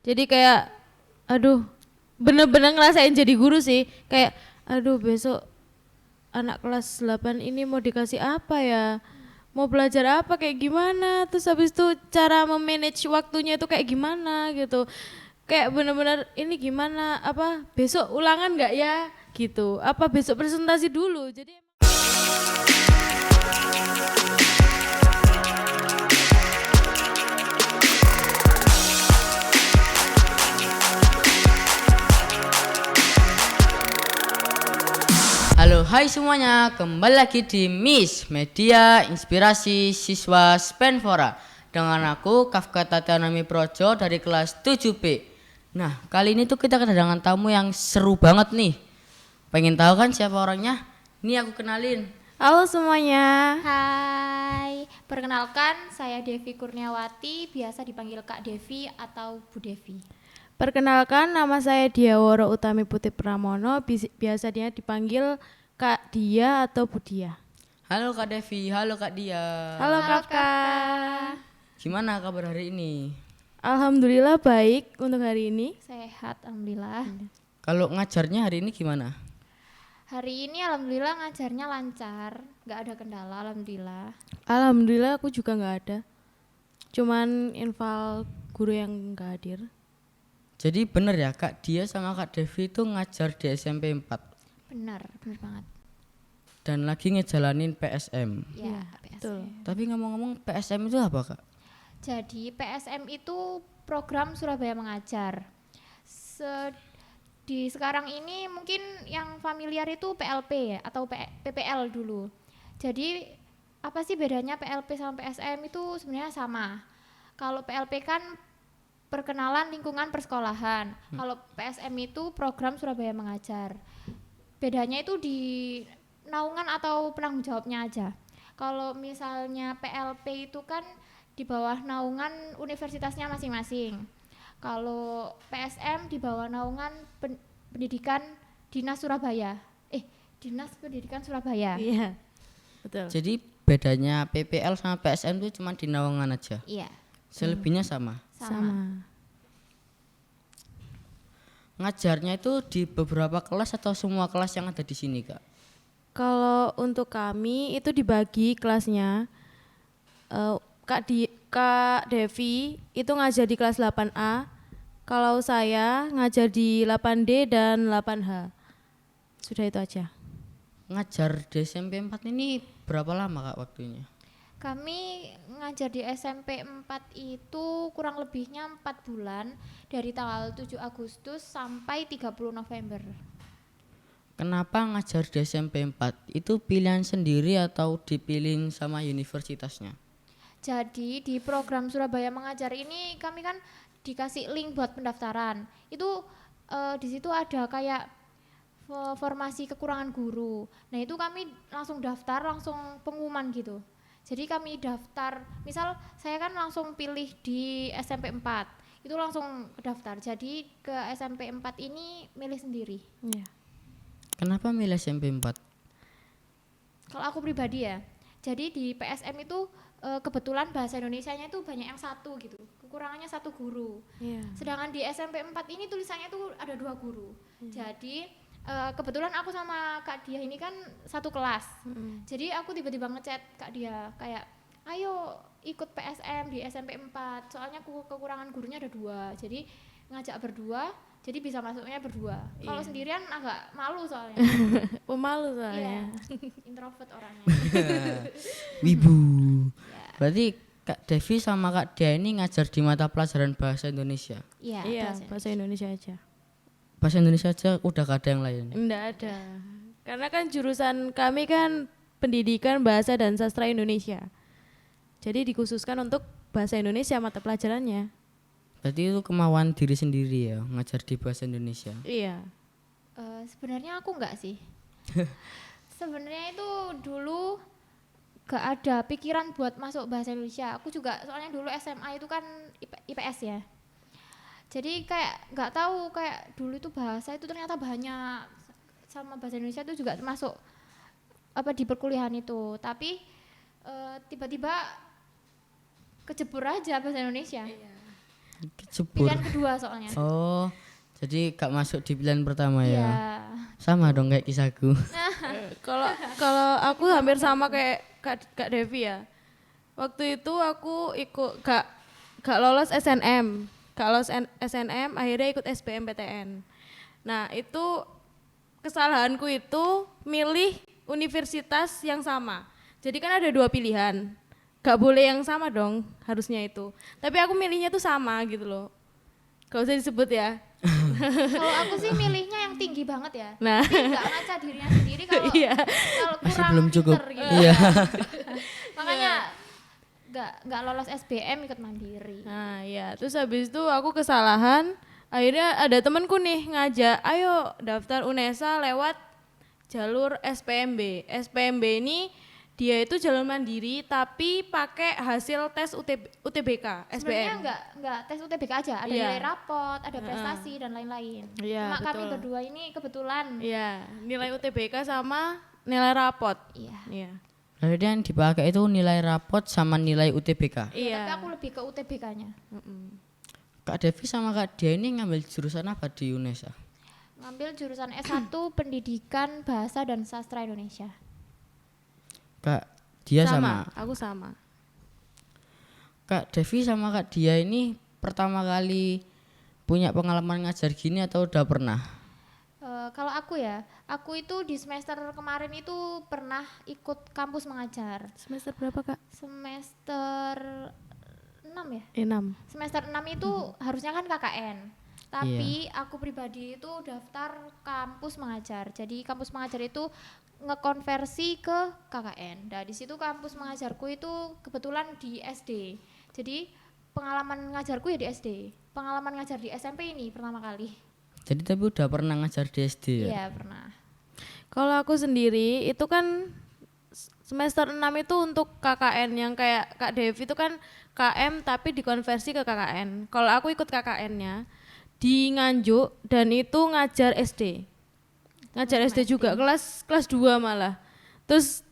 Jadi kayak aduh, bener-bener ngerasain jadi guru sih. Kayak aduh besok anak kelas 8 ini mau dikasih apa ya? Mau belajar apa kayak gimana? Terus habis itu cara memanage waktunya itu kayak gimana gitu. Kayak bener-bener ini gimana? Apa besok ulangan nggak ya? Gitu. Apa besok presentasi dulu? Jadi Halo, hai semuanya, kembali lagi di Miss Media Inspirasi Siswa Spenfora dengan aku Kafka Tatanami Projo dari kelas 7B. Nah, kali ini tuh kita kedatangan tamu yang seru banget nih. Pengen tahu kan siapa orangnya? Nih aku kenalin. halo semuanya. Hai, perkenalkan saya Devi Kurniawati, biasa dipanggil Kak Devi atau Bu Devi. Perkenalkan nama saya Diaworo Utami Putih Pramono, biasa dia dipanggil Kak Dia atau Bu Dia. Halo Kak Devi, halo Kak Dia. Halo Kakak. Gimana kabar hari ini? Alhamdulillah baik untuk hari ini. Sehat, alhamdulillah. Kalau ngajarnya hari ini gimana? Hari ini alhamdulillah ngajarnya lancar, nggak ada kendala, alhamdulillah. Alhamdulillah aku juga nggak ada. Cuman infal guru yang nggak hadir. Jadi bener ya Kak Dia sama Kak Devi itu ngajar di SMP 4 Benar banget. dan lagi ngejalanin PSM. Ya, Betul. PSM. Tapi ngomong-ngomong PSM itu apa Kak? Jadi PSM itu program Surabaya Mengajar. Di sekarang ini mungkin yang familiar itu PLP ya, atau PPL dulu. Jadi apa sih bedanya PLP sama PSM itu sebenarnya sama. Kalau PLP kan perkenalan lingkungan persekolahan. Kalau PSM itu program Surabaya Mengajar. Bedanya itu di naungan atau penanggung jawabnya aja. Kalau misalnya PLP itu kan di bawah naungan universitasnya masing-masing. Kalau PSM di bawah naungan pendidikan Dinas Surabaya. Dinas Pendidikan Surabaya. Iya. Betul. Jadi bedanya PPL sama PSM itu cuma di naungan aja. Iya, Selebihnya sama. sama. Ngajarnya itu di beberapa kelas atau semua kelas yang ada di sini Kak? Kalau untuk kami itu dibagi kelasnya. Kak Devi itu ngajar di kelas 8A. Kalau saya ngajar di 8D dan 8H. Sudah itu aja. Ngajar di SMP 4 ini berapa lama Kak waktunya? Kami ngajar di SMP 4 itu kurang lebihnya 4 bulan dari tanggal 7 Agustus sampai 30 November. Kenapa ngajar di SMP 4? Itu pilihan sendiri atau dipilih sama universitasnya? Jadi di program Surabaya Mengajar ini kami kan dikasih link buat pendaftaran. Itu di situ ada kayak formasi kekurangan guru. Nah itu kami langsung daftar, langsung pengumuman gitu. Jadi kami daftar, misal saya kan langsung pilih di SMP 4, itu langsung daftar. Jadi ke SMP 4 ini milih sendiri. Iya. Kenapa milih SMP 4? Kalau aku pribadi ya, jadi di PSM itu kebetulan bahasa Indonesianya itu banyak yang satu gitu, kekurangannya satu guru. Iya. Sedangkan di SMP 4 ini tulisannya tuh ada 2 guru. Jadi kebetulan aku sama Kak Dia ini kan satu kelas. Jadi aku tiba-tiba ngechat Kak Dia kayak, ayo ikut PSM di SMP 4. Soalnya kekurangan gurunya ada 2. Jadi ngajak berdua, jadi bisa masuknya berdua. Kalau sendirian agak malu soalnya. Pemalu soalnya. Introvert orangnya. Wibu. Ya. Berarti Kak Devi sama Kak Dia ini ngajar di mata pelajaran bahasa Indonesia. Iya, Iya, bahasa Indonesia aja. Bahasa Indonesia aja udah gak ada yang lain. Enggak ada. Karena kan jurusan kami kan pendidikan bahasa dan sastra Indonesia. Jadi dikhususkan untuk bahasa Indonesia mata pelajarannya. Berarti itu kemauan diri sendiri ya ngajar di bahasa Indonesia. Iya. Sebenarnya aku enggak sih. Sebenarnya itu dulu gak ada pikiran buat masuk bahasa Indonesia. Aku juga soalnya dulu SMA itu kan IPS ya. Jadi kayak nggak tahu kayak dulu itu bahasa itu ternyata banyak, sama bahasa Indonesia itu juga termasuk apa di perkuliahan itu. Tapi tiba-tiba kecebur aja bahasa Indonesia. Kecebur. Pilihan kedua soalnya. Oh, jadi gak masuk di pilihan pertama ya. Iya. Sama dong kayak kisahku. Kalau kalau aku hampir sama kayak Kak Devi ya. Waktu itu aku ikut gak lolos SNM. Gak lolos SNM, akhirnya ikut SBMPTN. Nah, itu kesalahanku itu milih universitas yang sama. Jadi kan ada 2 pilihan. Gak boleh yang sama dong, harusnya itu. Tapi aku milihnya tuh sama gitu loh. Gak usah disebut ya. Kalau aku sih milihnya yang tinggi banget ya. Nah. Jadi nggak ngaca dirinya sendiri kalau Iya. kalau Masih kurang belum cukup. pinter gitu. Iya. Makanya nggak lolos SBM ikut mandiri. Nah ya, terus habis itu aku kesalahan, akhirnya ada temanku nih ngajak, ayo daftar UNESA lewat jalur SPMB. SPMB ini dia itu jalur mandiri tapi pakai hasil tes UTBK, Sebenarnya SBM. nggak tes UTBK aja, ada Iya. nilai rapot, ada prestasi dan lain-lain. Iya, Cuma kami betul. berdua ini kebetulan. Iya, nilai UTBK sama nilai rapot. Iya. Iya. Berarti yang dipakai itu nilai rapot sama nilai UTBK. Tapi Iya. aku lebih ke UTBK-nya. Kak Devi sama Kak Dia ini ngambil jurusan apa di UNESA? Ngambil jurusan S1 Pendidikan Bahasa dan Sastra Indonesia. Kak Dia sama. Aku sama. Kak Devi sama Kak Dia ini pertama kali punya pengalaman ngajar gini atau udah pernah? Kalau aku ya, aku itu di semester kemarin itu pernah ikut kampus mengajar. Semester berapa Kak? Semester 6 ya? 6. Semester 6 itu harusnya kan KKN. Tapi aku pribadi itu daftar kampus mengajar. Jadi kampus mengajar itu ngekonversi ke KKN. Nah, di situ kampus mengajarku itu kebetulan di SD. Jadi pengalaman ngajarku ya di SD. Pengalaman ngajar di SMP ini pertama kali. Jadi tapi udah pernah ngajar di SD ya? Iya, pernah. Kalau aku sendiri itu kan semester 6 itu untuk KKN yang kayak Kak Devi itu kan KM tapi dikonversi ke KKN. Kalau aku ikut KKN-nya di Nganjuk dan itu ngajar SD. Ngajar SD juga kelas 2 malah. Terus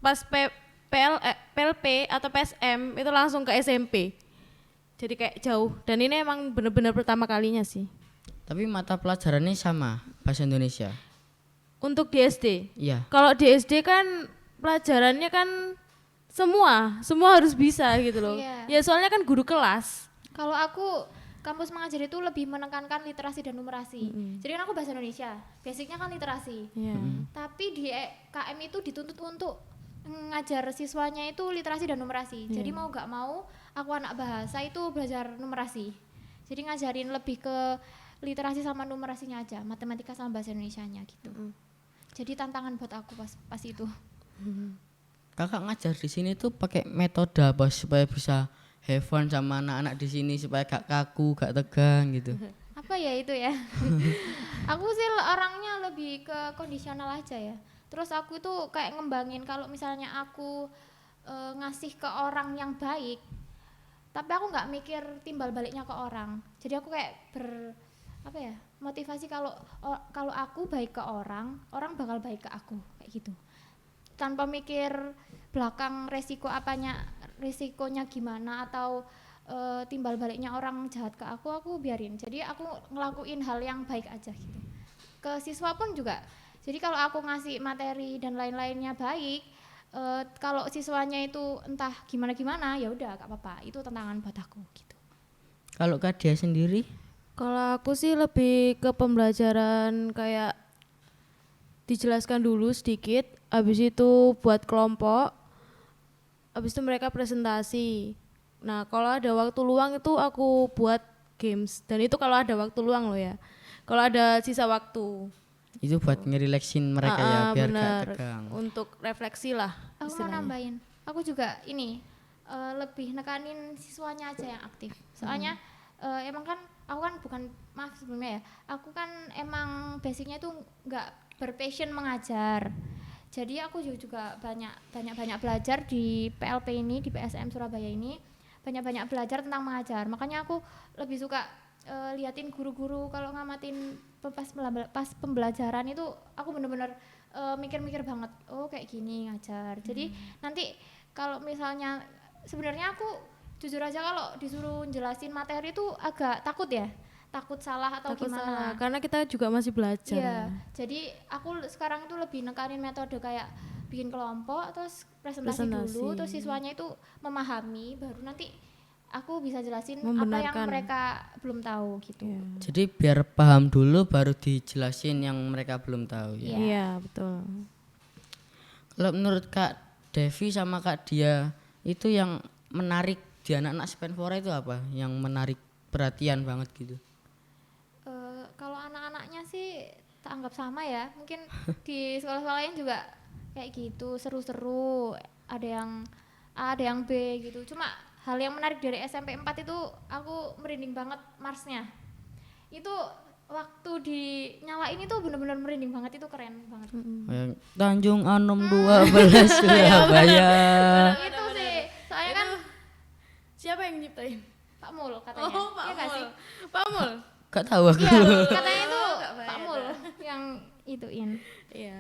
pas PLP atau PSM itu langsung ke SMP. Jadi kayak jauh dan ini emang benar-benar pertama kalinya sih. Tapi mata pelajarannya sama, bahasa Indonesia. Untuk di SD. Iya. Kalau di SD kan pelajarannya kan semua harus bisa gitu loh. Iya. Ya soalnya kan guru kelas. Kalau aku kampus mengajar itu lebih menekankan literasi dan numerasi. Jadi kan aku bahasa Indonesia, basicnya kan literasi. Iya. Tapi di KM itu dituntut untuk ngajar siswanya itu literasi dan numerasi. Jadi mau gak mau aku anak bahasa itu belajar numerasi. Jadi ngajarin lebih ke literasi sama numerasinya aja, matematika sama bahasa Indonesianya gitu. Jadi tantangan buat aku pas itu. Kakak ngajar di sini tuh pakai metode apa supaya bisa have fun sama anak-anak di sini supaya gak kaku, gak tegang gitu. Apa ya itu ya? Aku sih orangnya lebih ke kondisional aja ya. Terus aku itu kayak ngembangin kalau misalnya aku ngasih ke orang yang baik, tapi aku nggak mikir timbal baliknya ke orang. Jadi aku kayak motivasi kalau aku baik ke orang bakal baik ke aku kayak gitu. Tanpa mikir belakang resikonya gimana atau timbal baliknya orang jahat ke aku biarin. Jadi aku ngelakuin hal yang baik aja gitu. Ke siswa pun juga. Jadi kalau aku ngasih materi dan lain-lainnya baik, kalau siswanya itu entah gimana ya udah gak apa-apa. Itu tantangan buat aku gitu. Kalau Kak Dia sendiri? Kalau aku sih lebih ke pembelajaran kayak dijelaskan dulu sedikit, habis itu buat kelompok, habis itu mereka presentasi. Nah kalau ada waktu luang itu aku buat games, dan itu kalau ada waktu luang loh ya, kalau ada sisa waktu. Itu buat ngerileksin mereka ya biar bener. gak tegang. Untuk refleksi lah Aku mau istilahnya. nambahin, aku juga ini lebih nekanin siswanya aja yang aktif. Soalnya emang kan aku kan maaf sebelumnya ya, aku kan emang basicnya itu nggak berpassion mengajar. Jadi aku juga banyak belajar di PLP ini, di PSM Surabaya ini, banyak belajar tentang mengajar. Makanya aku lebih suka liatin guru-guru kalau ngamatin pas pembelajaran itu aku bener-bener mikir-mikir banget, oh kayak gini ngajar. Jadi nanti kalau misalnya sebenarnya aku jujur aja kalau disuruh jelasin materi itu agak takut ya, takut salah atau Takut gimana. salah, karena kita juga masih belajar. Iya, jadi aku sekarang itu lebih nekanin metode kayak bikin kelompok, terus presentasi dulu, terus siswanya itu memahami, baru nanti aku bisa jelasin apa yang Membenarkan. mereka belum tahu gitu. Iya. Jadi biar paham dulu baru dijelasin yang mereka belum tahu ya. Iya. Iya, betul. Kalau menurut Kak Devi sama Kak Dia itu yang menarik di anak-anak Spenfora itu apa? Yang menarik perhatian banget gitu. Kalau anak-anaknya sih tak anggap sama ya, mungkin di sekolah-sekolah lain juga kayak gitu, seru-seru, ada yang A, ada yang B gitu. Cuma hal yang menarik dari SMP 4 itu aku merinding banget marsnya. Itu waktu dinyalain itu benar-benar merinding banget, itu keren banget. Yang Tanjung Anom 12 Surabaya. Itu sih, soalnya kan Siapa yang nyiptain? Pak Mul katanya. Oh, Pak Iya nggak sih? Mul. Pak Mul. Gak tahu aku. Iya, katanya itu Pak Mul yang ituin. Iya.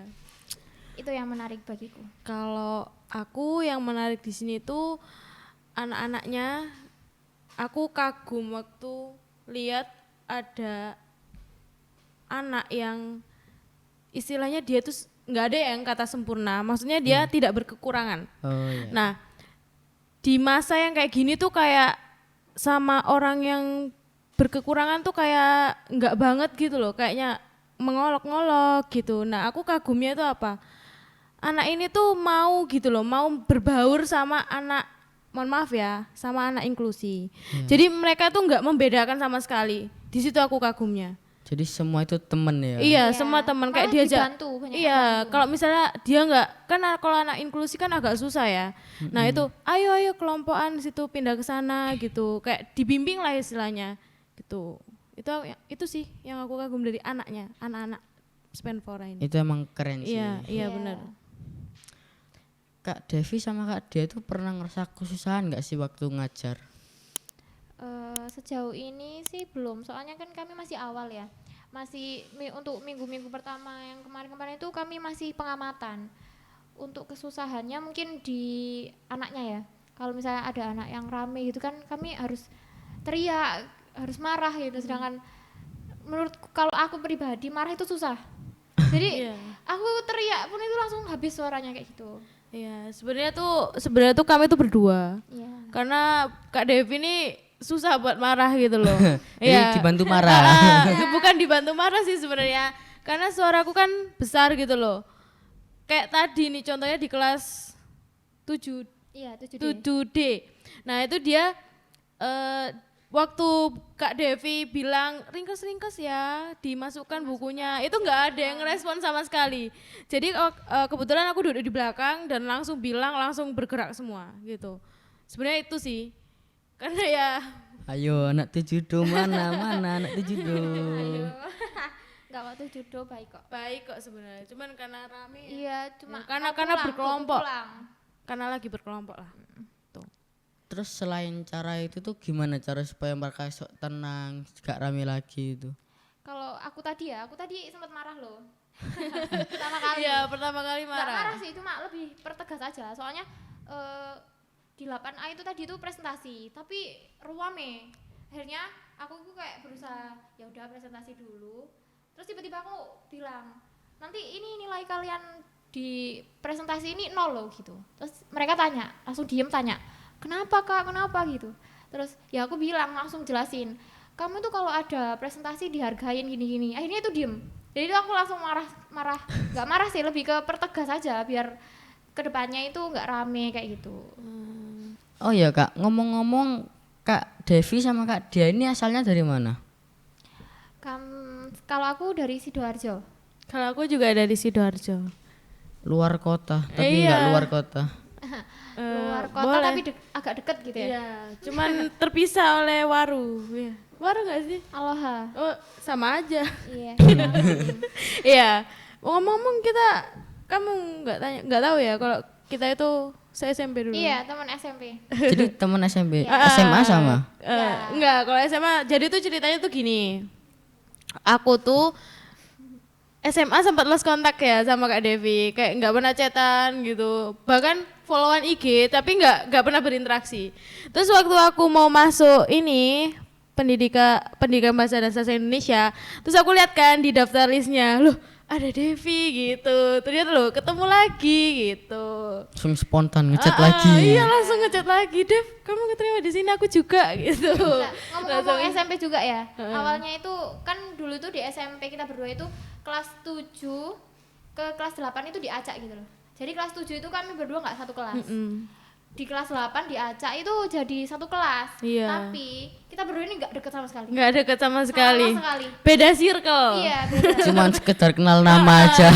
Itu yang menarik bagiku. Kalau aku yang menarik di sini tuh anak-anaknya, aku kagum waktu lihat ada anak yang istilahnya dia tuh nggak ada yang kata sempurna, maksudnya dia tidak berkekurangan. Oh iya. Nah, di masa yang kayak gini tuh kayak sama orang yang berkekurangan tuh kayak nggak banget gitu loh, kayaknya mengolok-ngolok gitu. Nah, aku kagumnya itu apa? Anak ini tuh mau gitu loh, mau berbaur sama anak, mohon maaf ya, sama anak inklusi. Jadi mereka tuh nggak membedakan sama sekali. Di situ aku kagumnya. Jadi semua itu temen ya. Iya, semua teman kayak Malah diajak. dibantu, banyak yang Iya, bantu. kalau misalnya dia nggak, kan kalau anak inklusi kan agak susah ya. Nah itu, ayo kelompokan situ pindah ke sana gitu, kayak dibimbing lah istilahnya, gitu. Itu sih yang aku kagum dari anaknya, anak-anak Spenfora ini. Itu emang keren sih. Iya, iya benar. Kak Devi sama Kak Dia itu pernah ngerasa kesusahan nggak sih waktu ngajar? Sejauh ini sih belum, soalnya kan kami masih awal ya, untuk minggu-minggu pertama yang kemarin-kemarin itu kami masih pengamatan. Untuk kesusahannya mungkin di anaknya ya, kalau misalnya ada anak yang rame gitu kan kami harus teriak, harus marah gitu, sedangkan menurutku kalau aku pribadi marah itu susah. Jadi Iya. aku teriak pun itu langsung habis suaranya kayak gitu. Iya, sebenarnya tuh kami tuh berdua. Iya. Karena Kak Devi ini susah buat marah gitu loh. Jadi dibantu marah. Bukan dibantu marah sih sebenarnya. Karena suaraku kan besar gitu loh. Kayak tadi nih contohnya di kelas 7 Iya, 7D. 7D. Nah, itu dia waktu Kak Devi bilang ringkes-ringkes ya, dimasukkan bukunya, itu nggak ada yang ngerespon sama sekali. Jadi kebetulan aku duduk di belakang dan langsung bilang, langsung bergerak semua gitu. Sebenarnya itu sih, karena ya Ayo anak 7 mana anak 7. Enggak, waktu judo baik kok. baik kok sebenarnya, cuman karena rame, Iya, cuma karena pulang, berkelompok, pulang. karena lagi berkelompok lah. Tuh. Terus selain cara itu tuh gimana cara supaya mereka sok tenang, gak rame lagi itu? Kalau aku tadi sempat marah loh. Pertama kali. Iya, pertama kali Nggak marah marah. sih, cuma lebih pertegas aja. Soalnya di 8A itu tadi itu presentasi, tapi ruame. Akhirnya aku tuh kayak berusaha, ya udah presentasi dulu. Terus tiba-tiba aku bilang, nanti ini nilai kalian di presentasi ini 0 loh gitu. Terus mereka tanya, langsung diem tanya, kenapa kak, kenapa gitu. Terus ya aku bilang, langsung jelasin, kamu tuh kalau ada presentasi dihargain gini-gini. Akhirnya itu diem. Jadi itu aku langsung marah, nggak marah sih, lebih ke pertegas aja biar kedepannya itu nggak rame kayak gitu. Oh ya Kak, ngomong-ngomong Kak Devi sama Kak Dia ini asalnya dari mana? Kalau aku dari Sidoarjo. Kalau aku juga dari Sidoarjo. Luar kota, tapi Iya. nggak luar kota. Luar kota boleh. tapi agak deket gitu ya. Iya, cuman terpisah oleh Waru. Iya. Waru nggak sih? Aloha. Oh, sama aja. Iya. Iya. Ngomong-ngomong kamu nggak tahu ya kalau kita itu saya SMP dulu. Iya, teman SMP. Jadi teman SMP, SMA sama? Enggak, kalau SMA jadi tuh ceritanya tuh gini. Aku tuh SMA sempat lost kontak ya sama Kak Devi, kayak nggak pernah chatan gitu. Bahkan followan IG tapi nggak pernah berinteraksi. Terus waktu aku mau masuk ini pendidikan bahasa dan sastra Indonesia, terus aku lihat kan di daftar listnya, loh ada Devi gitu. Ternyata loh ketemu lagi gitu. Langsung spontan ngechat lagi. Iya langsung ngechat lagi, Dev kamu keterima di sini, aku juga gitu. Nah, ngomong-ngomong SMP juga ya. Awalnya itu kan dulu tuh di SMP kita berdua itu kelas 7 ke kelas 8 itu diacak gitu loh. Jadi kelas 7 itu kami berdua nggak satu kelas. Di kelas 8 diacak itu jadi satu kelas. Iya. Tapi kita berdua ini nggak deket sama sekali. Nggak deket sama sekali. Sama sekali. Beda circle. Iya, beda. Cuman sekedar kenal nama aja.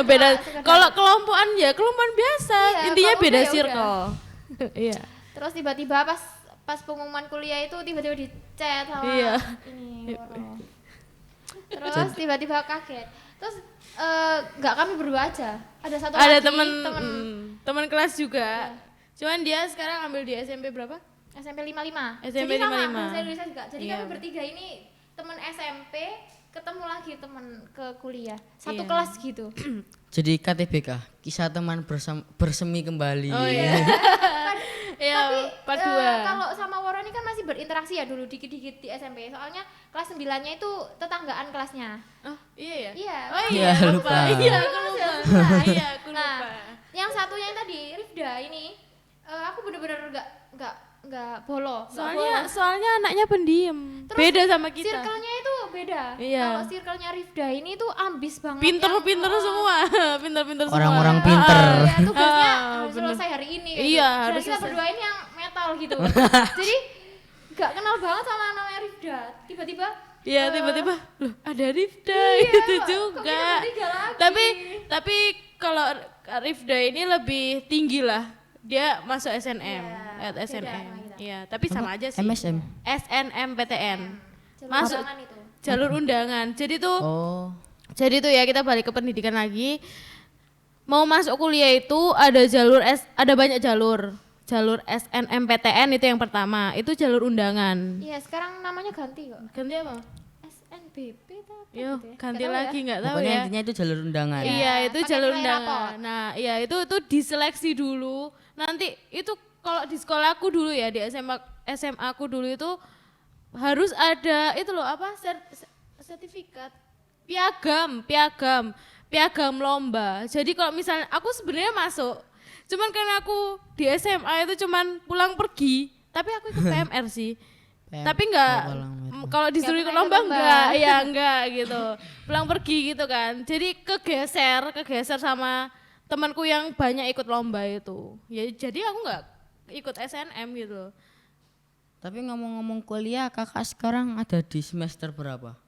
Beda. sekedar. Kalau kelompokan ya kelompokan biasa. Iya, Intinya kalau beda udah ya circle. Iya. Terus tiba-tiba pas pengumuman kuliah itu tiba-tiba di chat sama Iya. ini Woro. Terus tiba-tiba kaget. Terus nggak kami berdua aja. Ada satu Ada lagi teman kelas juga. Cuman dia sekarang ambil di SMP berapa? SMP 55. SMP Jadi sama 55. bahasa Indonesia juga. Jadi Iya. kami bertiga ini teman SMP ketemu lagi teman ke kuliah. Satu Iya. kelas gitu. Jadi KTBK, kisah teman bersemi kembali. Oh iya. Iya, part 2. Kalau sama Woro ini kan masih berinteraksi ya dulu dikit-dikit di SMP. Soalnya kelas 9-nya itu tetanggaan kelasnya. Oh, iya ya? Iya. Oh Iya, iya, lupa. Iya, aku lupa. Iya, aku Nah, lupa. yang satunya yang tadi Rifda ini aku bener-bener nggak bolo. Soalnya anaknya pendiam. Terus Beda sama kita. Circle-nya itu beda. Iya. Kalau circle-nya Rifda ini tuh ambis banget. Pinter-pinter semua. Pinter-pinter semua. Orang-orang pinter. Ya, tugasnya Ah, harus bener. selesai hari ini. Iya, Dan harus kita selesai. berdua ini yang metal gitu. Jadi nggak kenal banget sama namanya Rifda. Tiba-tiba Iya, tiba-tiba loh ada Rifda Iya, gitu kok juga. kita bertiga lagi? Tapi kalau Rifda ini lebih tinggi lah. Dia masuk SNM, Iya, at beda SNM. sama kita. Iya, tapi sama aja sih. MSM. SNMPTN. jalur Masuk undangan itu. jalur undangan. Oh, Jadi tuh ya kita balik ke pendidikan lagi. Mau masuk kuliah itu ada banyak jalur. Jalur SNMPTN itu yang pertama, itu jalur undangan. Iya, sekarang namanya ganti kok. Ganti apa? SNBP atau apa Yo, gitu ya? ganti Nggak tahu lagi nggak tahu pokoknya ya. intinya itu jalur undangan. Iya. Iya, itu pakai jalur nilai undangan. rapor. Nah, iya itu diseleksi dulu. Nanti itu kalau di sekolahku dulu ya, di SMA aku dulu itu harus ada itu loh apa? Sertifikat. Piagam lomba. Jadi kalau misalnya aku sebenarnya masuk, cuman karena aku di SMA itu cuman pulang pergi, tapi aku ikut PMR sih. Tapi enggak, kalau disuruh ikut pernah lomba ikut lomba. enggak, ya enggak gitu. Pulang pergi gitu kan. Jadi kegeser sama temanku yang banyak ikut lomba itu. Ya jadi aku enggak ikut SNM gitu. Tapi ngomong-ngomong kuliah, kakak sekarang ada di semester berapa?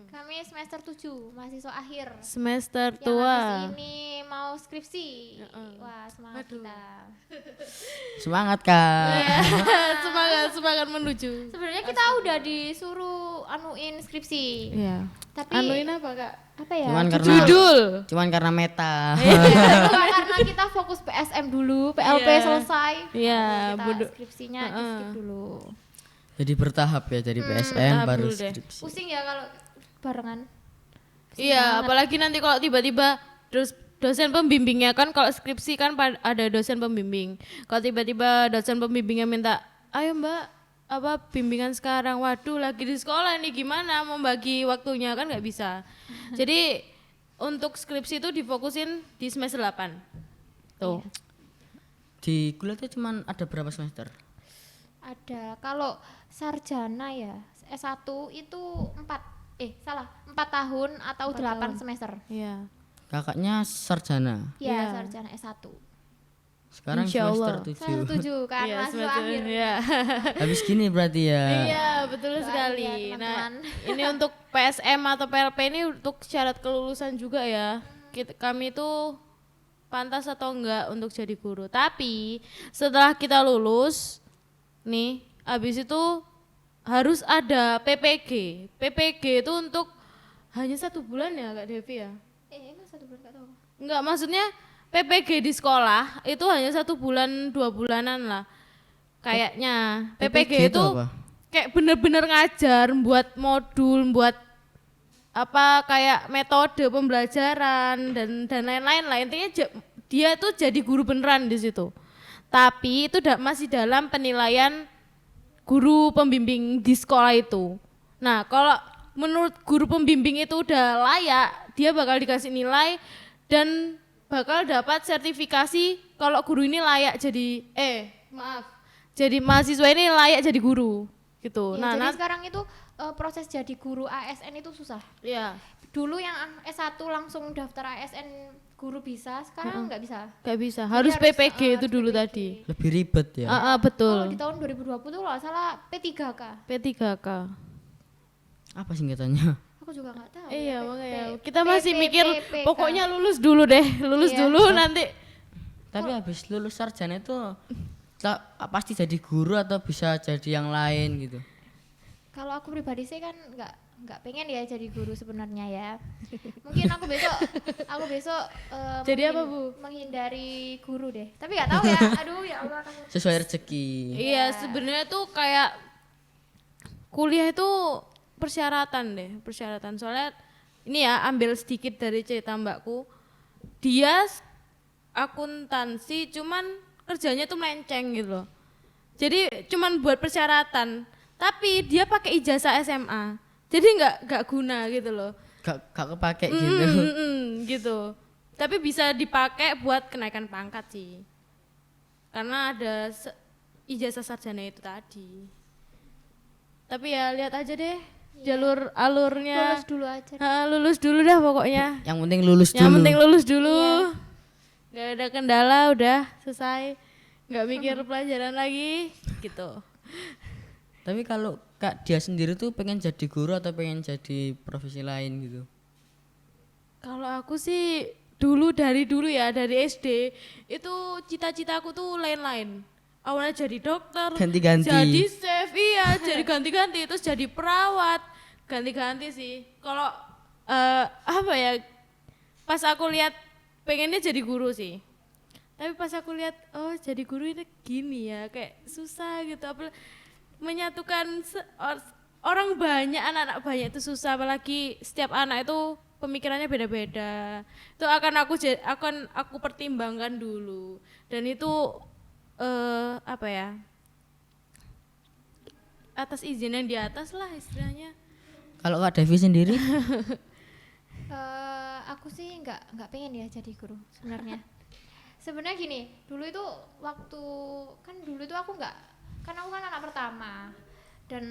Kami semester 7, mahasiswa akhir. Semester Yang tua. habis ini mau skripsi. Wah, semangat kita. Semangat kak. Iya, semangat menuju. Sebenarnya kita udah disuruh anuin skripsi. Iya. Tapi Anuin apa, Kak? apa ya? Cuman karena Judul. cuman karena meta. Karena kita fokus PSM dulu, PLP Iya. selesai. Iya, Kita bodoh. skripsinya di skip dulu. Jadi bertahap ya, dari PSM bertahap baru dulu deh. skripsi. Pusing ya kalau barengan. Iya, apalagi nanti kalau tiba-tiba dosen pembimbingnya kan kalau skripsi kan ada dosen pembimbing. Kalau tiba-tiba dosen pembimbingnya minta, "Ayo, Mbak, apa bimbingan sekarang?" Waduh, lagi di sekolah nih gimana mau bagi waktunya kan nggak bisa. Jadi untuk skripsi itu difokusin di semester 8. Tuh. Di kuliah itu cuman ada berapa semester? Ada kalau sarjana ya S1 itu 4 tahun atau 8 semester. Iya. Kakaknya sarjana. Ya, Iya. sarjana S1. Sekarang Insya Allah. semester Semester 7. 7 kan Iya, mahasiswa semester- akhir. iya. Habis gini berarti ya. Iya, betul Doain sekali. ya, Nah, teman-teman. ini untuk PSM atau PLP ini untuk syarat kelulusan juga ya. Kami itu pantas atau enggak untuk jadi guru. Tapi setelah kita lulus, nih, habis itu harus ada PPG. PPG itu untuk hanya 1 bulan ya, Kak Devi ya? Emang 1 bulan gak tahu. Enggak, maksudnya PPG di sekolah itu hanya 1 bulan 2 bulanan lah kayaknya. PPG itu apa? kayak bener-bener ngajar, buat modul, buat apa kayak metode pembelajaran dan lain-lain lah. Intinya dia tuh jadi guru beneran di situ. Tapi itu masih dalam penilaian guru pembimbing di sekolah itu. Nah, kalau menurut guru pembimbing itu udah layak, dia bakal dikasih nilai dan bakal dapat sertifikasi kalau guru ini layak jadi jadi mahasiswa ini layak jadi guru gitu. Ya, jadi Nah, sekarang itu proses jadi guru ASN itu susah. ya Dulu yang S1 langsung daftar ASN guru bisa, sekarang nggak bisa. nggak bisa, Jadi harus PPG itu harus dulu PPG. tadi. Lebih ribet ya. Kalau Betul. di tahun 2020 tuh kalau nggak salah P3K. P3K. Apa singkatannya? Aku juga nggak tahu. Iya, ya, makanya kita masih mikir PPK. pokoknya lulus dulu deh, lulus Iya. dulu nanti. Tapi habis lulus sarjana itu pasti jadi guru atau bisa jadi yang lain gitu. Kalau aku pribadi sih kan nggak pengen ya jadi guru sebenarnya ya. Mungkin aku besok Jadi apa, Bu? menghindari guru deh. Tapi nggak tahu ya. Aduh ya Allah. Sesuai rezeki. Iya, sebenarnya tuh kayak kuliah itu persyaratan. Soalnya ini ya ambil sedikit dari cerita mbakku. Dia akuntansi cuman kerjanya tuh melenceng gitu loh. Jadi cuman buat persyaratan, tapi dia pakai ijazah SMA. Jadi nggak guna gitu loh. Gak kepake gitu. Gitu. Tapi bisa dipakai buat kenaikan pangkat sih. Karena ada ijazah sarjana itu tadi. Tapi ya lihat aja deh jalur alurnya. Lulus dulu aja. Lulus dulu dah pokoknya. Yang penting lulus Yang dulu. penting lulus dulu. Gak ada kendala udah selesai. Gak mikir pelajaran lagi gitu. Tapi kalau Kak dia sendiri tuh pengen jadi guru atau pengen jadi profesi lain gitu? Kalau aku sih dari dulu ya, dari SD itu cita-citaku tuh lain-lain. Awalnya jadi dokter, Ganti-ganti. jadi chef, iya, jadi ganti-ganti, terus jadi perawat, ganti-ganti sih. Kalau apa ya, pas aku lihat pengennya jadi guru sih. Tapi pas aku lihat, oh jadi guru ini gini ya, kayak susah gitu. Menyatukan orang banyak, anak-anak banyak itu susah, apalagi setiap anak itu pemikirannya beda-beda. Itu akan aku pertimbangkan dulu. Dan itu apa ya? Atas izin yang di atas lah istilahnya. Kalau Kak Devi sendiri? Aku sih nggak pengen ya jadi guru sebenarnya. Sebenarnya gini, dulu itu aku kan anak pertama dan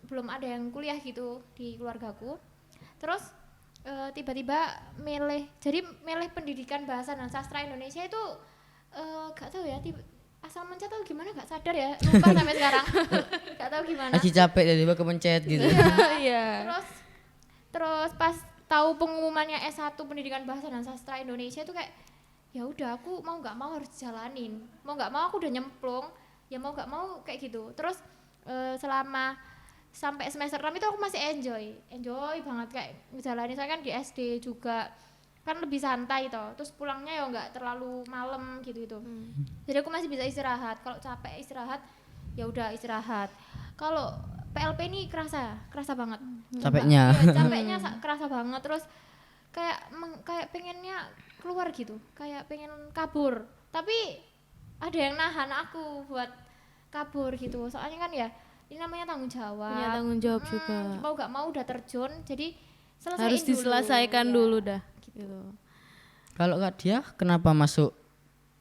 belum ada yang kuliah gitu di keluargaku. Terus tiba-tiba milih pendidikan bahasa dan sastra Indonesia itu gak tahu ya, asal mencet atau gimana gak sadar ya, lupa sampai sekarang. Gak tahu gimana. Lagi capek tiba-tiba kepencet gitu. Iya. Terus pas tahu pengumumannya S1 pendidikan bahasa dan sastra Indonesia itu kayak ya udah, aku mau nggak mau harus jalanin, mau nggak mau aku udah nyemplung, ya mau nggak mau kayak gitu. Terus selama sampai semester 6 itu aku masih enjoy banget kayak ngejalanin. Saya kan di SD juga kan lebih santai toh, terus pulangnya ya nggak terlalu malam gitu. Jadi aku masih bisa istirahat, kalau capek istirahat ya udah istirahat. Kalau PLP ini kerasa banget Capeknya. ya, capeknya kerasa banget. Terus kayak pengennya keluar gitu, kayak pengen kabur, tapi ada yang nahan aku buat kabur gitu. Soalnya kan ya ini namanya tanggung jawab. Punya tanggung jawab juga. Mau gak mau udah terjun, jadi selesaiin Harus diselesaikan dulu dah. Gitu. Kalau Kak dia kenapa masuk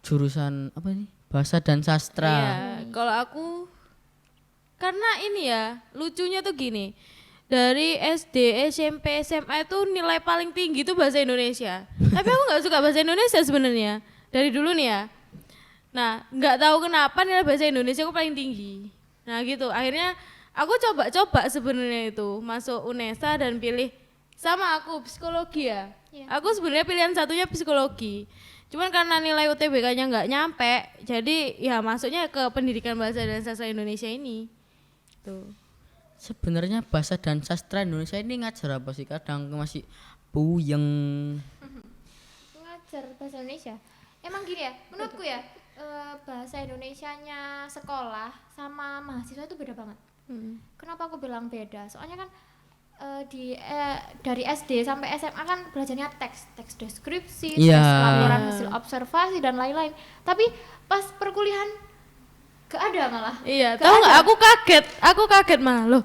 jurusan apa nih? Bahasa dan sastra. Iya, kalau aku karena ini ya, lucunya tuh gini. Dari SD, SMP, SMA itu nilai paling tinggi itu bahasa Indonesia. Tapi aku nggak suka bahasa Indonesia sebenarnya. Dari dulu nih ya. Nah, nggak tahu kenapa nilai bahasa Indonesia aku paling tinggi. Nah gitu, akhirnya aku coba sebenarnya itu masuk UNESA dan pilih sama aku psikologi ya. Iya. Aku sebenarnya pilihan satunya psikologi. Cuman karena nilai UTBK-nya nggak nyampe, jadi ya masuknya ke pendidikan bahasa dan sastra Indonesia ini. Tuh. Sebenarnya bahasa dan sastra Indonesia ini ngajar apa sih? Kadang masih puyeng. Ngajar bahasa Indonesia. Emang gini ya, menurutku ya bahasa Indonesianya sekolah sama mahasiswa itu beda banget. Kenapa aku bilang beda? Soalnya kan dari SD sampai SMA kan belajarnya teks deskripsi, Iya. teks laporan hasil observasi dan lain-lain. Tapi pas perkuliahan gak ada malah. Iya, Gak tahu ada. nggak? Aku kaget malah loh.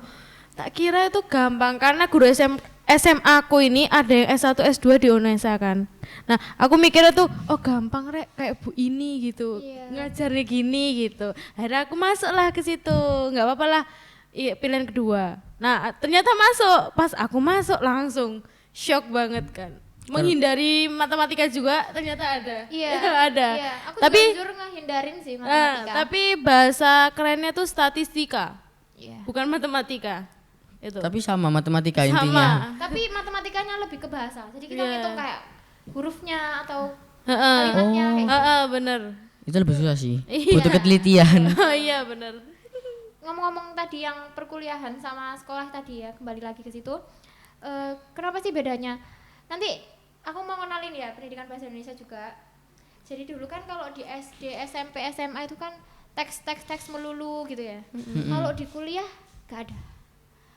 Tak kira itu gampang karena guru SMA aku ini ada yang S1 S2 di UNESA kan. Nah, aku mikirnya tuh oh gampang rek kayak Bu ini gitu. Iya. Ngajarnya gini gitu. Akhirnya aku masuk lah ke situ. Nggak apa-apa lah. Iya, pilihan kedua. Nah, ternyata masuk. Pas aku masuk langsung shock banget kan. Menghindari matematika juga ternyata ada. Iya. ada. Iya, aku Tapi juga jujur ngehindarin sih matematika. tapi bahasa kerennya tuh statistika, Iya. bukan matematika. Itu. Tapi sama matematika Sama. intinya. Tapi matematikanya lebih ke bahasa. Jadi kita Iya. ngitung kayak hurufnya atau Heeh. kalimatnya kayak gitu. Heeh, bener. Itu lebih susah sih. Iya. Butuh ketelitian. Oh iya bener. Ngomong-ngomong tadi yang perkuliahan sama sekolah tadi ya, kembali lagi ke situ. Kenapa sih bedanya? Nanti aku mau kenalin ya pendidikan bahasa Indonesia juga. Jadi dulu kan kalau di SD, SMP, SMA itu kan teks melulu gitu ya. Kalau di kuliah gak ada.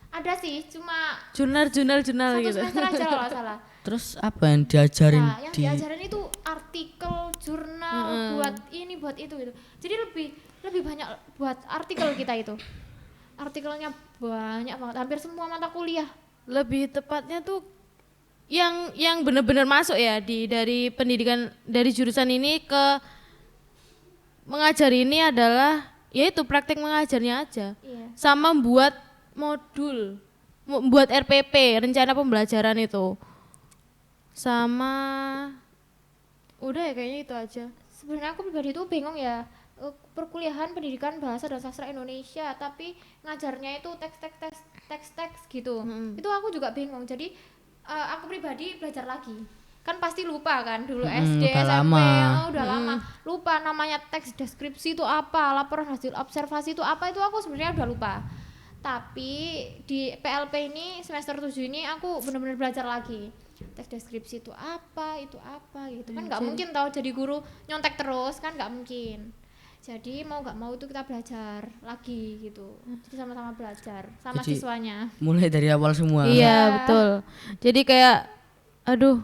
Ada sih, cuma Jurnal satu gitu. semester aja kalau nggak salah. Terus apa yang diajarin Nah, yang di diajarin itu artikel, jurnal, buat ini, buat itu gitu. Jadi lebih banyak buat artikel kita itu. Artikelnya banyak banget, hampir semua mata kuliah. Lebih tepatnya tuh yang benar-benar masuk ya dari pendidikan dari jurusan ini ke mengajar ini adalah yaitu praktek mengajarnya aja. Iya. Sama buat modul, buat RPP, rencana pembelajaran itu. Sama udah ya kayaknya itu aja. Sebenarnya aku pribadi tuh bingung ya, perkuliahan pendidikan bahasa dan sastra Indonesia tapi ngajarnya itu teks gitu. Itu aku juga bingung. Jadi aku pribadi belajar lagi. Kan pasti lupa kan dulu SD, udah SMP, lama. Udah lama. Lupa namanya teks deskripsi itu apa, laporan hasil observasi itu apa, itu aku sebenarnya udah lupa. Tapi di PLP ini semester 7 ini aku benar-benar belajar lagi. Teks deskripsi itu apa gitu kan nggak mungkin tahu jadi guru nyontek terus kan nggak mungkin. Jadi mau nggak mau itu kita belajar lagi gitu. Jadi sama-sama belajar sama Jadi, siswanya. mulai dari awal semua. Iya betul. Jadi kayak aduh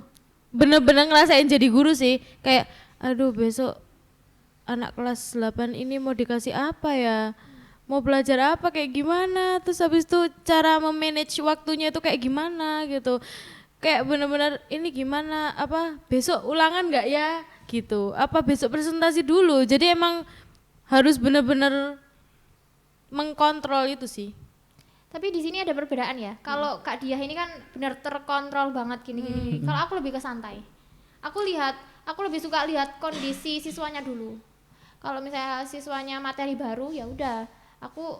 bener-bener ngerasain jadi guru sih. Kayak aduh besok anak kelas 8 ini mau dikasih apa ya? Mau belajar apa kayak gimana? Terus habis itu cara memanage waktunya itu kayak gimana gitu. Kayak bener-bener ini gimana apa besok ulangan nggak ya gitu. Apa besok presentasi dulu. Jadi emang harus bener-bener mengkontrol itu sih. Tapi di sini ada perbedaan ya. Kalau Kak Diah ini kan benar terkontrol banget gini-gini. Kalau aku lebih ke santai. Aku lebih suka lihat kondisi siswanya dulu. Kalau misalnya siswanya materi baru ya udah, aku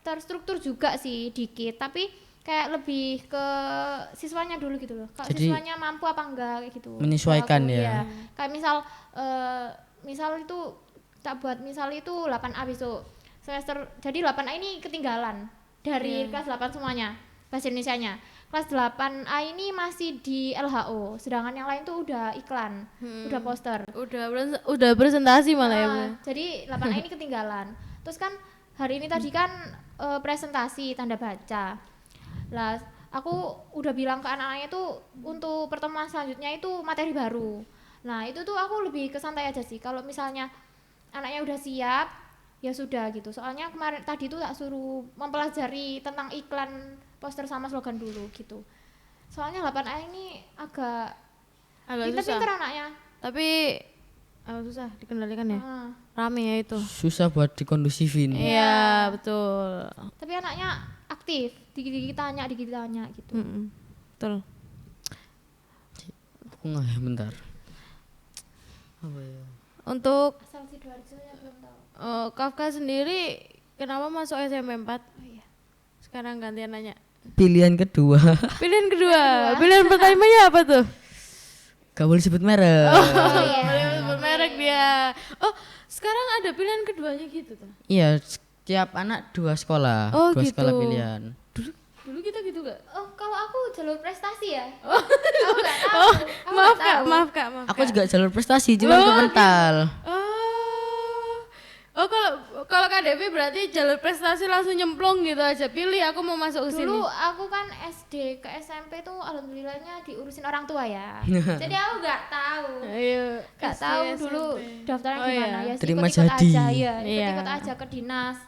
terstruktur juga sih dikit, tapi kayak lebih ke siswanya dulu gitu loh. Kalau Jadi, siswanya mampu apa enggak kayak gitu. menyesuaikan Kalau aku, ya. Kayak misal itu tak buat misal itu 8A besok semester, jadi 8A ini ketinggalan dari kelas 8 semuanya bahasa Indonesianya. Kelas 8A ini masih di LHO, sedangkan yang lain tuh udah iklan, udah poster. Udah presentasi malah ya. Bu. Jadi 8A ini ketinggalan. Terus kan hari ini tadi kan presentasi tanda baca. Lah aku udah bilang ke anak-anaknya tuh untuk pertemuan selanjutnya itu materi baru. Nah itu tuh aku lebih ke santai aja sih. Kalau misalnya anaknya udah siap ya sudah gitu. Soalnya kemarin tadi tuh tak suruh mempelajari tentang iklan, poster sama slogan dulu gitu. Soalnya 8A ini agak Agak susah. pinter-pinter anaknya. Tapi agak susah dikendalikan ya. Ah. Rame ya itu. Susah buat dikondusifin. Iya, betul. Tapi anaknya aktif, dikit-dikit tanya gitu. Betul. Aku nggak ya, bentar. Apa ya? Untuk Asal Sidoarjo ya belum tahu. Kafka sendiri kenapa masuk SMP 4? Oh iya. Sekarang gantian nanya. Pilihan kedua. Pilihan kedua. Pilihan pertamanya apa tuh? Gak boleh sebut merek. Oh iya. Boleh sebut merek dia. Oh, sekarang ada pilihan keduanya gitu tuh. Iya, setiap anak dua sekolah. Oh, Dua gitu. sekolah pilihan. Dulu kita gitu gak? Oh, kalau aku jalur prestasi ya. Aku nggak tahu. Aku nggak Maaf Kak, tahu. maaf Kak, maaf. Aku juga jalur prestasi, cuma ke mental. Oh, Kalau Kak Devi berarti jalur prestasi langsung nyemplung gitu aja. Pilih aku mau masuk ke sini. Dulu aku kan SD ke SMP tuh alhamdulillahnya diurusin orang tua ya. Jadi aku nggak tahu. Ayo, Nggak SD, tahu dulu SMP. daftarnya Oh, gimana iya. ya. Terima Ikut-ikut jadi. aja ya. Iya. Ikut-ikut aja ke dinas.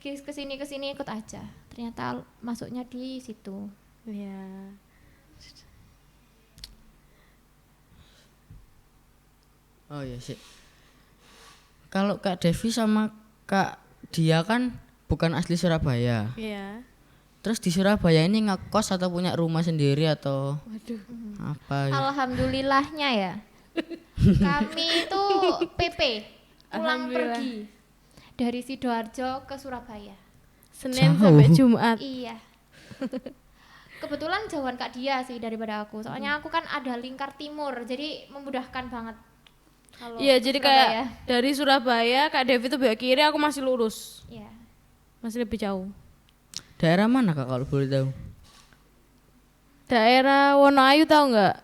Ke sini ikut aja. Ternyata masuknya di situ. Iya. Oh iya sih. Kalau Kak Devi sama Kak Dia kan bukan asli Surabaya. Iya. Terus di Surabaya ini ngekos atau punya rumah sendiri atau Waduh. apa? Alhamdulillahnya ya. Kami itu PP pulang Alhamdulillah. pergi dari Sidoarjo ke Surabaya. Senin Jauh. sampai Jumat. Iya. Kebetulan jauhan Kak Dia sih daripada aku. Soalnya aku kan ada lingkar timur, jadi memudahkan banget. Kalau Iya, jadi kayak Surabaya. dari Surabaya Kak Devi tuh belok kiri, aku masih lurus. Iya. Masih lebih jauh. Daerah mana Kak kalau boleh tahu? Daerah Wonoayu tahu nggak?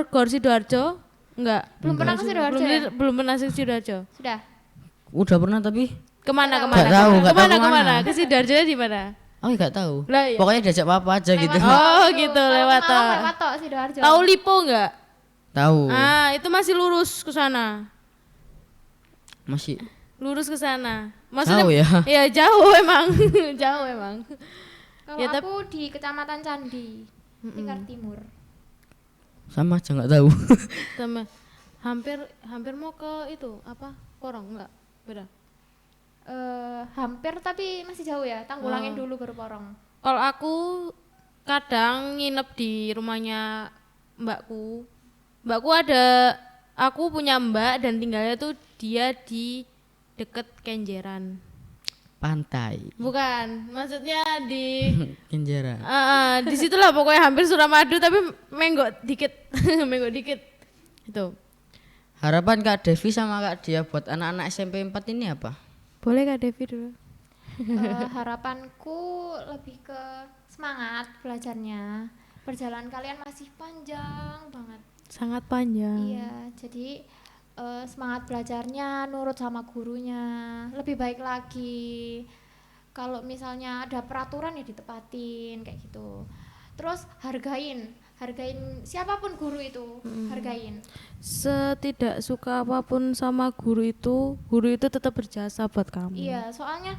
Gor Sidoarjo? Enggak. Belum pernah ke Sidoarjo Belum, ya? belum pernah ke Sidoarjo. Sudah. Udah pernah tapi Kemana Nggak kemana? tahu, nggak tahu Kemana kemana. kemana? Ke Sidoarjo di mana? oh nggak tahu. Lah, iya. Pokoknya diajak papa aja gitu. Oh gitu, lewat Malang, toh. lewat toh Sidoarjo. Tahu Lipo nggak? Tahu. Ah, itu masih lurus ke sana. Masih Lurus ke sana. Maksudnya Jauh ya? Iya, jauh emang. Jauh emang. Kalau Ya, tapi- aku di Kecamatan Candi, lingkar timur. sama aja nggak tahu. Sama hampir mau ke itu apa? Porong enggak? Beda. Hampir tapi masih jauh ya. Tanggulangin dulu baru Porong. Kalau aku kadang nginep di rumahnya mbakku. Mbakku ada, aku punya mbak dan tinggalnya tuh dia di deket Kenjeran. Pantai. Bukan, maksudnya di Kenjara. di situlah pokoknya hampir Suramadu tapi menggok dikit, menggok dikit. Itu. Harapan Kak Devi sama Kak Dia buat anak-anak SMP 4 ini apa? Boleh Kak Devi dulu. Harapanku lebih ke semangat belajarnya. Perjalanan kalian masih panjang banget. Sangat panjang. Iya, jadi semangat belajarnya, nurut sama gurunya, lebih baik lagi. Kalau misalnya ada peraturan ya ditepatin kayak gitu. Terus hargain siapapun guru itu, hargain. Setidak suka apapun sama guru itu tetap berjasa buat kamu. Iya, soalnya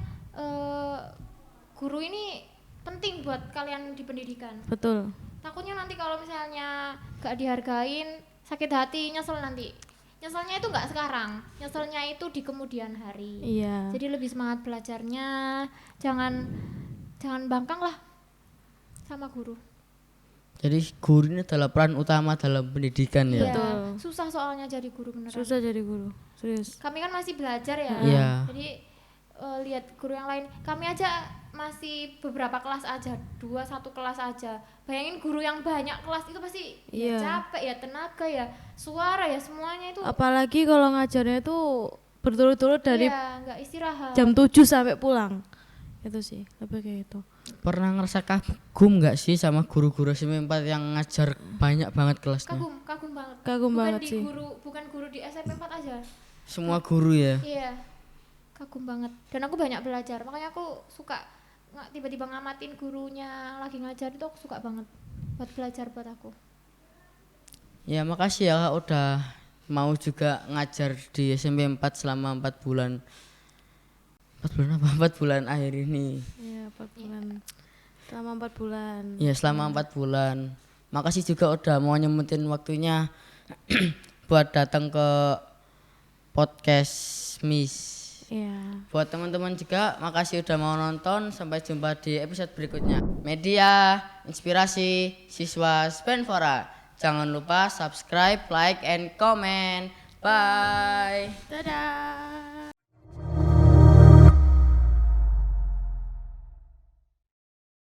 guru ini penting buat kalian di pendidikan. Betul. Takutnya nanti kalau misalnya gak dihargain, sakit hati, nyesel nanti. Nyeselnya itu nggak sekarang, nyeselnya itu di kemudian hari. Iya. Jadi lebih semangat belajarnya, jangan bangkang lah sama guru. Jadi guru ini adalah peran utama dalam pendidikan ya. Iya, susah soalnya jadi guru beneran. Susah jadi guru. Serius. Kami kan masih belajar ya. Iya. Jadi lihat guru yang lain, kami aja masih beberapa kelas aja, 1 kelas aja. Bayangin guru yang banyak kelas itu pasti ya Iya. capek ya, tenaga ya, suara ya, semuanya itu. Apalagi kalau ngajarnya itu berturut-turut dari Iya, nggak istirahat. jam 7 sampai pulang. Itu sih, lebih kayak itu. Pernah ngerasa kagum nggak sih sama guru-guru SMP 4 yang ngajar banyak banget kelasnya? Kagum banget. Kagum bukan banget di sih. bukan guru di SMP 4 aja. Semua guru ya. Iya. Kagum banget. Dan aku banyak belajar. Makanya aku suka tiba-tiba ngamatin gurunya lagi ngajar itu, aku suka banget buat belajar buat aku. Ya makasih ya Kak udah mau juga ngajar di SMP 4 selama 4 bulan. 4 bulan apa? 4 bulan akhir ini. Iya, 4 bulan. Selama 4 bulan. Ya selama 4 bulan. Makasih juga udah mau nyempetin waktunya buat datang ke podcast Miss. Iya. Buat teman-teman juga makasih udah mau nonton. Sampai jumpa di episode berikutnya. Media, inspirasi, siswa Spenfora. Jangan lupa subscribe, like, and comment. Bye. Dadah.